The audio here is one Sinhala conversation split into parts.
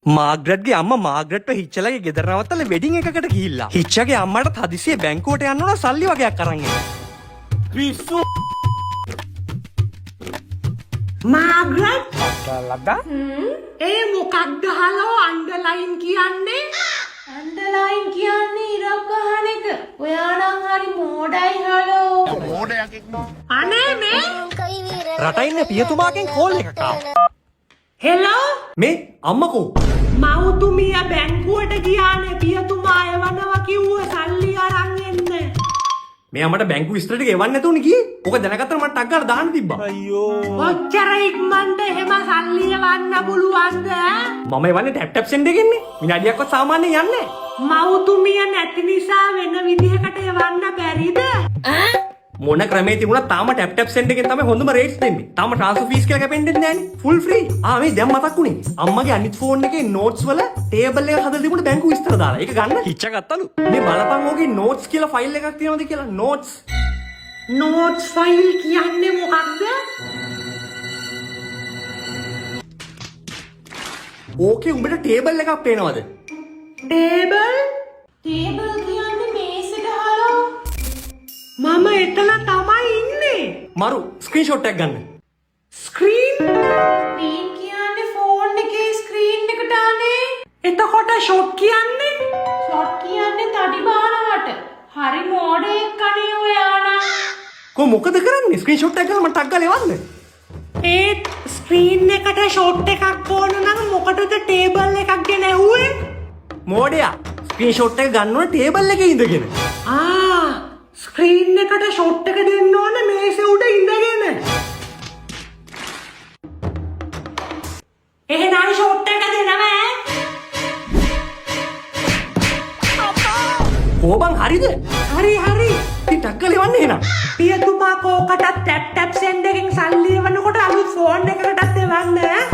මාග්‍රට්ගේ අම්මා මාග්‍රට්ව හිච්චලගේ ගෙදර නවත්තලා වෙඩින් එකකට ගිහිල්ලා. හිච්චගේ අම්මට හදිසියෙ බැංකුවට යන්න ඕන සල්ලි වගේක් අරන් එන්න. පිස්සු. මාග්‍රට් ලද්දා? ඒ මොකක්ද හලෝ අන්ඩර්ලයින් කියන්නේ? අන්ඩර්ලයින් කියන්නේ ඉරක් ගහන එක. ඔයා නම් හරි මෝඩයි හලෝ. මෝඩයක් එක්ක. අනේ මේ රට ඉන්න පියතුමාගෙන් කෝල් එකක් ආවා. හෙලෝ මේ අම්මකෝ මව්තුමිය බැංකුවට ගියානේ පියතුමා එවනවා කිව්ව සල්ලි අරන් එන්න. මේ අම්මට බැංකු විස්තර ටික එවන්න නැතුණේ කී. ඔක දැනගත්තම මට ටක් ගාලා දාන්න තිබ්බා. අයියෝ. ඔච්චර ඉක්මනට එහෙම සල්ලි එවන්න පුළුවන්ද? මම එවන්නේ ටැප් ටැප් සෙන්ඩ් එකෙන්නේ. විනාඩියක්වත් සාමාන්‍යයෙන් යන්නේ නැහැ. මව්තුමිය නැති නිසා වෙන විදිහකට එවන්න බැරිද? මොන ක්‍රමේ තිබුණා තාම ටැප් ටැප් සෙන්ඩ් එකෙන් තමයි හොඳම රේට්ස් දෙන්නේ. තාම ට්‍රාන්ස්ෆර් ෆීස් කියලා කැපෙන්නේ නැහැනේ. Full free. මේ දැන් මතක් වුණේ. අම්මගේ අනිත් ෆෝන් එකේ නෝට්ස් වල ටේබල් එක හදලා තිබුණ බැංකු විස්තර දාලා. ඒක ගන්න හිච්ච ගත්තලු. මේ බලපන් ඕකේ නෝට්ස් කියලා ෆයිල් එකක් තියෙනවද කියලා. නෝට්ස්. නෝට්ස් ෆයිල් කියන්නේ මොකක්ද? ඕකේ උඹට ටේබල් එකක් පේනවද? ටේබල්? ටේබල් කියන්නේ මේසෙට හලෝ. මම එතන තමයි ඉන්නේ. මරු ස්ක්‍රීන්ෂොට් එකක් ගන්න. ස්ක්‍රීන්? ස්ක්‍රීන් කියන්නේ ෆෝන් එකේ ස්ක්‍රීන් එකට අනේ. එතකොට ෂොට් කියන්නේ? ෂොට් කියන්නේ තඩි බානවට. හරි මෝඩෙක් අනේ ඔයා නම්. කො මොකද කරන්නේ? ස්ක්‍රීන්ෂොට් එකක් ගන්න මට ටක් ගාලා එවන්න. ඒත් ස්ක්‍රීන් එකට ෂොට් එකක් ඕන නම් මොකටද ටේබල් එකක් ගෙන ඇහුවේ? මෝඩයා ස්ක්‍රීන්ෂොට් එක ගන්න ඕන ටේබල් එකේ ඉඳගෙන. ස්ක්‍රීන් එකට ෂොට් එක දෙන්න ඕන මේසෙ උඩ ඉඳගෙන. එහෙනම් ෂොට් එක දෙනවා ඈ. කොබන් හරිද? හරි හරි. ඉතින් ටක් ගාලා එවන්න එහෙනම්. පියතුමා කෝකටත් ටැප් ටැප් සෙන්ඩ් එකෙන් සල්ලි එවනකොට අලුත් ෆෝන් එකකටත් එවන්න ඈ.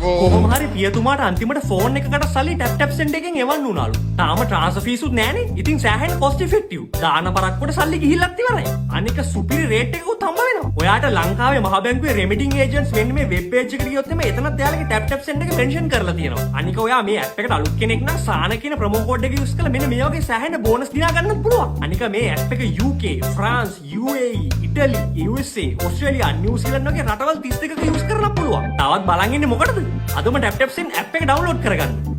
කොහොම හරි පියතුමාට අන්තිමට ෆෝන් එකකට සල්ලි ටැප් ටැප් සෙන්ඩ් එකෙන් එවන්න උනාලු. තාම ට්‍රාන්ස්ෆර් ෆීසුත් නැහනේ. ඉතින් සෑහෙන කොස්ට් ඉෆෙක්ටිව්. දාන පරක්කුවට සල්ලි ගිහිල්ලත් ඉවරයි. අනික සුපිරි රේට් එකකුත් හම්බ වෙනවා. ඔයාට ලංකාවේ මහ බැංකුවේ රෙමිටිං ඒජන්ට්ස් වෙන්න මේ වෙබ් පේජ් එකට ගියොත් එමේ එතනත් එයාලගේ ටැප් ටැප් සෙන්ඩ් එක මෙන්ෂන් කරලා තියෙනවා. අනික ඔයා මේ ඇප් එකට අලුත් කෙනෙක් නම් සාන කියන ප්‍රොමෝ කෝඩ් එක යූස් කරලා මෙන්න මේ වගේ සෑහෙන බෝනස් දිනා ගන්නත් පුළුවන්. අනික මේ ඇප් එක UK, France, UAE, ඉටලි, USA, Australia, නිව්සීලන්ත වගේ රටවල් 32ක යූස් කරලා පුළුවන්. තවත් බලන් ඉන්නේ මොකටද? අදම ටැප් ටැප් සෙන් ඇප් එක ඩවුන්ලෝඩ් කරගන්න.